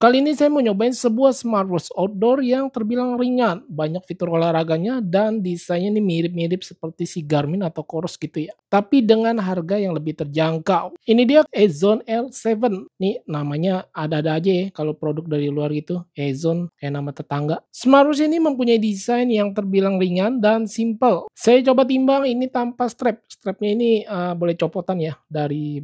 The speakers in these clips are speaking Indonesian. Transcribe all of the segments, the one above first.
Kali ini saya mau nyobain sebuah smartwatch outdoor yang terbilang ringan, banyak fitur olahraganya dan desainnya ini mirip-mirip seperti si Garmin atau Coros gitu ya. Tapi dengan harga yang lebih terjangkau. Ini dia Ezone L7. Nih namanya ada-ada aja ya kalau produk dari luar gitu. Ezone kayak nama tetangga. Smartwatch ini mempunyai desain yang terbilang ringan dan simple. Saya coba timbang ini tanpa strap. Strapnya ini boleh copotan ya dari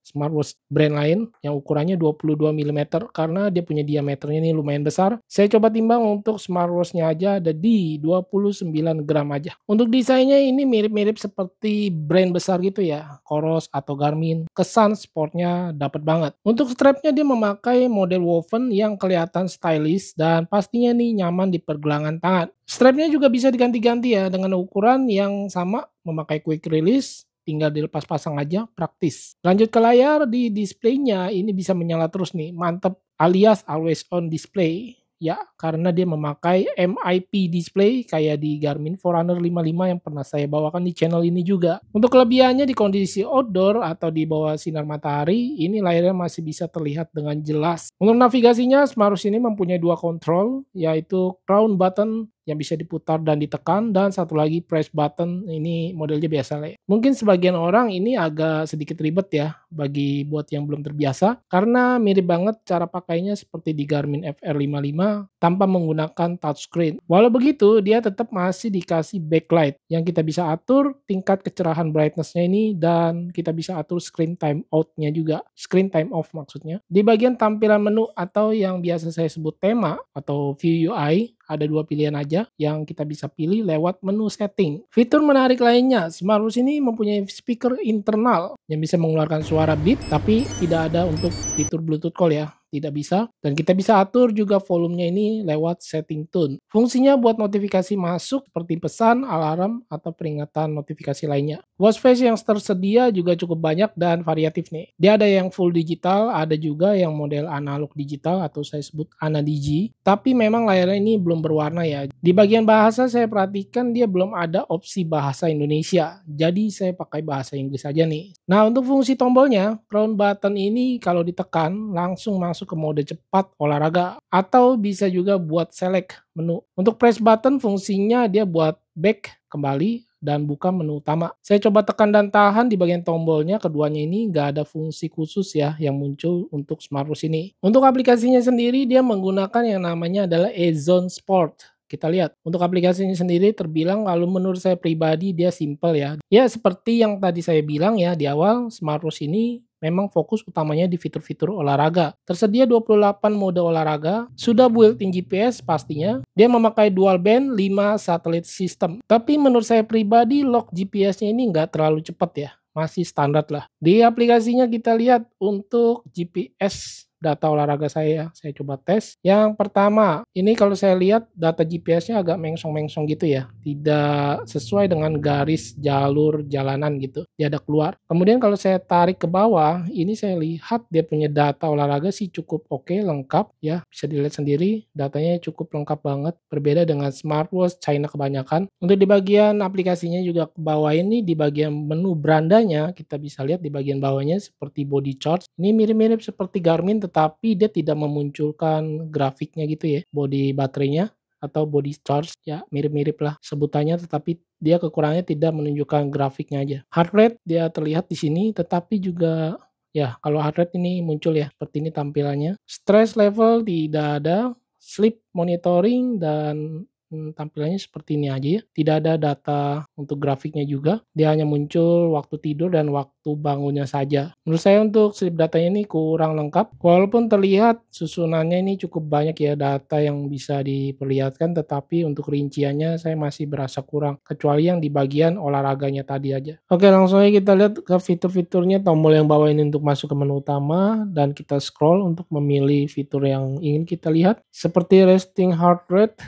smartwatch brand lain yang ukurannya 22 mm karena dia punya diameternya ini lumayan besar. Saya coba timbang untuk smartwatch-nya aja ada di 29 gram aja. Untuk desainnya ini mirip-mirip seperti brand besar gitu ya, Coros atau Garmin. Kesan sportnya dapat banget. Untuk strapnya dia memakai model woven yang kelihatan stylish dan pastinya nih nyaman di pergelangan tangan. Strapnya juga bisa diganti-ganti ya dengan ukuran yang sama, memakai quick release, tinggal dilepas pasang aja, praktis. Lanjut ke layar, di displaynya ini bisa menyala terus nih, mantep, alias always on display. Ya, karena dia memakai MIP display kayak di Garmin Forerunner 55 yang pernah saya bawakan di channel ini juga. Untuk kelebihannya di kondisi outdoor atau di bawah sinar matahari, ini layarnya masih bisa terlihat dengan jelas. Untuk navigasinya, smartwatch ini mempunyai dua kontrol, yaitu crown button yang bisa diputar dan ditekan, dan satu lagi press button, ini modelnya biasa lah ya. Mungkin sebagian orang ini agak sedikit ribet ya bagi buat yang belum terbiasa karena mirip banget cara pakainya seperti di Garmin FR55 tanpa menggunakan touchscreen. Walau begitu, dia tetap masih dikasih backlight yang kita bisa atur tingkat kecerahan brightness-nya ini dan kita bisa atur screen time out-nya juga, screen time off maksudnya. Di bagian tampilan menu atau yang biasa saya sebut tema atau view UI, ada dua pilihan aja yang kita bisa pilih lewat menu setting. Fitur menarik lainnya, smartwatch ini mempunyai speaker internal yang bisa mengeluarkan suara beat tapi tidak ada untuk fitur Bluetooth call ya. Tidak bisa, dan kita bisa atur juga volumenya ini lewat setting tone. Fungsinya buat notifikasi masuk seperti pesan, alarm, atau peringatan notifikasi lainnya. Watch face yang tersedia juga cukup banyak dan variatif nih. Dia ada yang full digital, ada juga yang model analog digital atau saya sebut AnaDigi. Tapi memang layarnya ini belum berwarna ya. Di bagian bahasa saya perhatikan dia belum ada opsi bahasa Indonesia. Jadi saya pakai bahasa Inggris aja nih. Nah, untuk fungsi tombolnya, crown button ini kalau ditekan langsung masuk ke mode cepat olahraga atau bisa juga buat select menu. Untuk press button fungsinya dia buat back kembali dan buka menu utama. Saya coba tekan dan tahan di bagian tombolnya, keduanya ini nggak ada fungsi khusus ya yang muncul untuk smartwatch ini. Untuk aplikasinya sendiri dia menggunakan yang namanya adalah Ezone Sport. Kita lihat, untuk aplikasinya sendiri terbilang kalau menurut saya pribadi dia simple ya. Ya seperti yang tadi saya bilang ya di awal, smartwatch ini memang fokus utamanya di fitur-fitur olahraga. Tersedia 28 mode olahraga, sudah built-in GPS pastinya. Dia memakai dual band 5 satelit system. Tapi menurut saya pribadi lock GPS-nya ini nggak terlalu cepat ya. Masih standar lah. Di aplikasinya kita lihat untuk GPS data olahraga saya coba tes. Yang pertama, ini kalau saya lihat data GPS-nya agak mengsong-mengsong gitu ya, tidak sesuai dengan garis jalur jalanan gitu, dia ada keluar. Kemudian kalau saya tarik ke bawah, ini saya lihat dia punya data olahraga sih cukup oke, lengkap ya, bisa dilihat sendiri, datanya cukup lengkap banget, berbeda dengan smartwatch China kebanyakan. Untuk di bagian aplikasinya juga ke bawah ini, di bagian menu berandanya, kita bisa lihat di bagian bawahnya seperti body charge, ini mirip-mirip seperti Garmin tetapi dia tidak memunculkan grafiknya gitu ya, body baterainya atau body charge ya mirip-mirip lah sebutannya, tetapi dia kekurangannya tidak menunjukkan grafiknya aja. Heart rate dia terlihat di sini tetapi juga ya kalau heart rate ini muncul ya seperti ini tampilannya. Stress level tidak ada, sleep monitoring dan tampilannya seperti ini aja ya. Tidak ada data untuk grafiknya juga. Dia hanya muncul waktu tidur dan waktu bangunnya saja. Menurut saya untuk sleep datanya ini kurang lengkap. Walaupun terlihat susunannya ini cukup banyak ya data yang bisa diperlihatkan, tetapi untuk rinciannya saya masih berasa kurang. Kecuali yang di bagian olahraganya tadi aja. Oke, langsung aja kita lihat ke fitur-fiturnya. Tombol yang bawah ini untuk masuk ke menu utama dan kita scroll untuk memilih fitur yang ingin kita lihat. Seperti resting heart rate.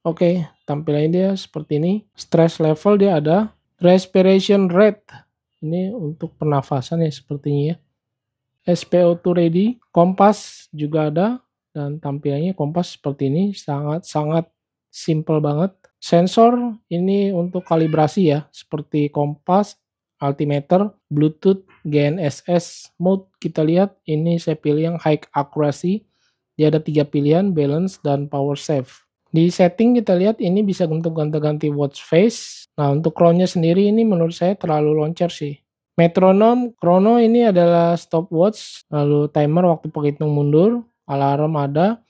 Oke, tampilannya dia seperti ini. Stress level dia ada. Respiration rate. Ini untuk pernafasan ya sepertinya ya. SpO2 ready. Kompas juga ada. Dan tampilannya kompas seperti ini. Sangat-sangat simple banget. Sensor ini untuk kalibrasi ya. Seperti kompas, altimeter, Bluetooth, GNSS mode. Kita lihat ini saya pilih yang high accuracy. Dia ada 3 pilihan, balance dan power save. Di setting kita lihat ini bisa untuk ganti-ganti watch face. Nah, untuk crown-nya sendiri ini menurut saya terlalu loncat sih. Metronom, chrono ini adalah stopwatch, lalu timer waktu penghitung mundur, alarm ada,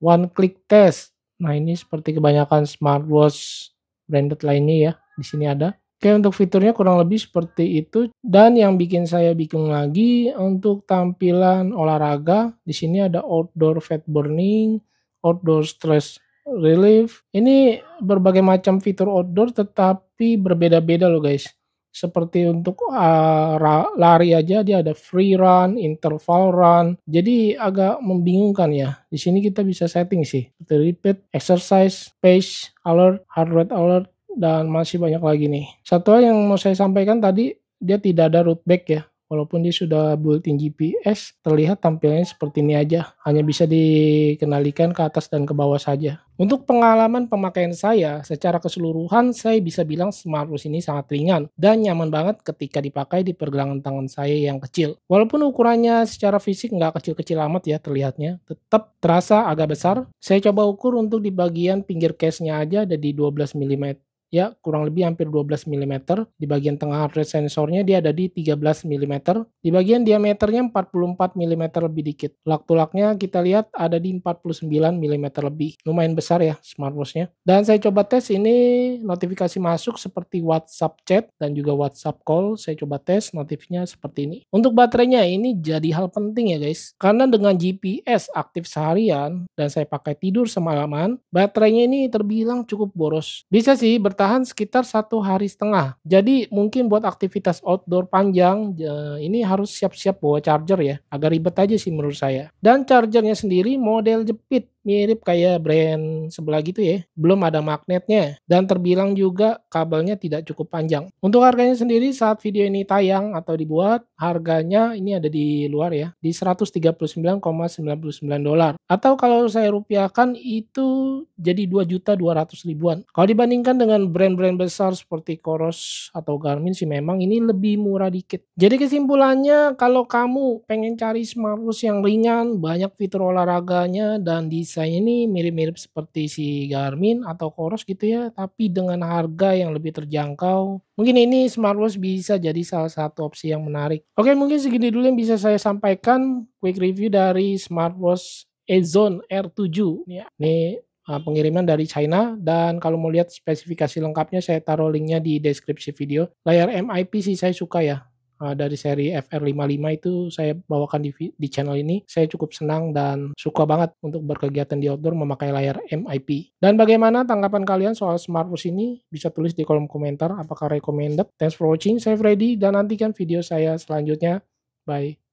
one click test. Nah, ini seperti kebanyakan smartwatch branded lainnya ya, di sini ada. Oke, untuk fiturnya kurang lebih seperti itu. Dan yang bikin saya bingung lagi untuk tampilan olahraga, di sini ada outdoor fat burning, outdoor stress relief. Ini berbagai macam fitur outdoor tetapi berbeda-beda loh guys. Seperti untuk lari aja dia ada free run, interval run. Jadi agak membingungkan ya. Di sini kita bisa setting sih. Seperti repeat, exercise, pace, alert, heart rate alert, dan masih banyak lagi nih. Satu hal yang mau saya sampaikan tadi, dia tidak ada root back ya. Walaupun dia sudah built-in GPS, terlihat tampilannya seperti ini aja. Hanya bisa dikendalikan ke atas dan ke bawah saja. Untuk pengalaman pemakaian saya, secara keseluruhan saya bisa bilang smartwatch ini sangat ringan dan nyaman banget ketika dipakai di pergelangan tangan saya yang kecil. Walaupun ukurannya secara fisik nggak kecil-kecil amat ya terlihatnya, tetap terasa agak besar. Saya coba ukur untuk di bagian pinggir case-nya aja ada di 12 mm. Ya, kurang lebih hampir 12 mm. Di bagian tengah heart rate sensornya dia ada di 13 mm. Di bagian diameternya 44 mm lebih dikit. Lak-tulaknya kita lihat ada di 49 mm lebih. Lumayan besar ya smartwatch-nya. Dan saya coba tes ini notifikasi masuk seperti WhatsApp chat dan juga WhatsApp call. Saya coba tes notifnya seperti ini. Untuk baterainya ini jadi hal penting ya guys. Karena dengan GPS aktif seharian dan saya pakai tidur semalaman, baterainya ini terbilang cukup boros. Bisa sih bertahan sekitar 1,5 hari. Jadi mungkin buat aktivitas outdoor panjang ini harus siap-siap bawa charger ya. Agak ribet aja sih menurut saya. Dan chargernya sendiri model jepit, mirip kayak brand sebelah gitu ya. Belum ada magnetnya dan terbilang juga kabelnya tidak cukup panjang. Untuk harganya sendiri saat video ini tayang atau dibuat, harganya ini ada di luar ya, di 139,99 dolar. Atau kalau saya rupiahkan itu jadi 2.200.000-an. Kalau dibandingkan dengan brand-brand besar seperti Coros atau Garmin sih memang ini lebih murah dikit. Jadi kesimpulannya kalau kamu pengen cari smartwatch yang ringan, banyak fitur olahraganya dan desainnya ini mirip-mirip seperti si Garmin atau Coros gitu ya, tapi dengan harga yang lebih terjangkau, mungkin ini smartwatch bisa jadi salah satu opsi yang menarik. Oke, mungkin segini dulu yang bisa saya sampaikan quick review dari smartwatch Ezone R7 ya. Ini pengiriman dari China dan kalau mau lihat spesifikasi lengkapnya saya taruh linknya di deskripsi video. Layar MIP sih saya suka ya. Dari seri FR55 itu saya bawakan di channel ini. Saya cukup senang dan suka banget untuk berkegiatan di outdoor memakai layar MIP. Dan bagaimana tanggapan kalian soal smartwatch ini? Bisa tulis di kolom komentar apakah recommended. Thanks for watching, saya Freddy dan nantikan video saya selanjutnya. Bye.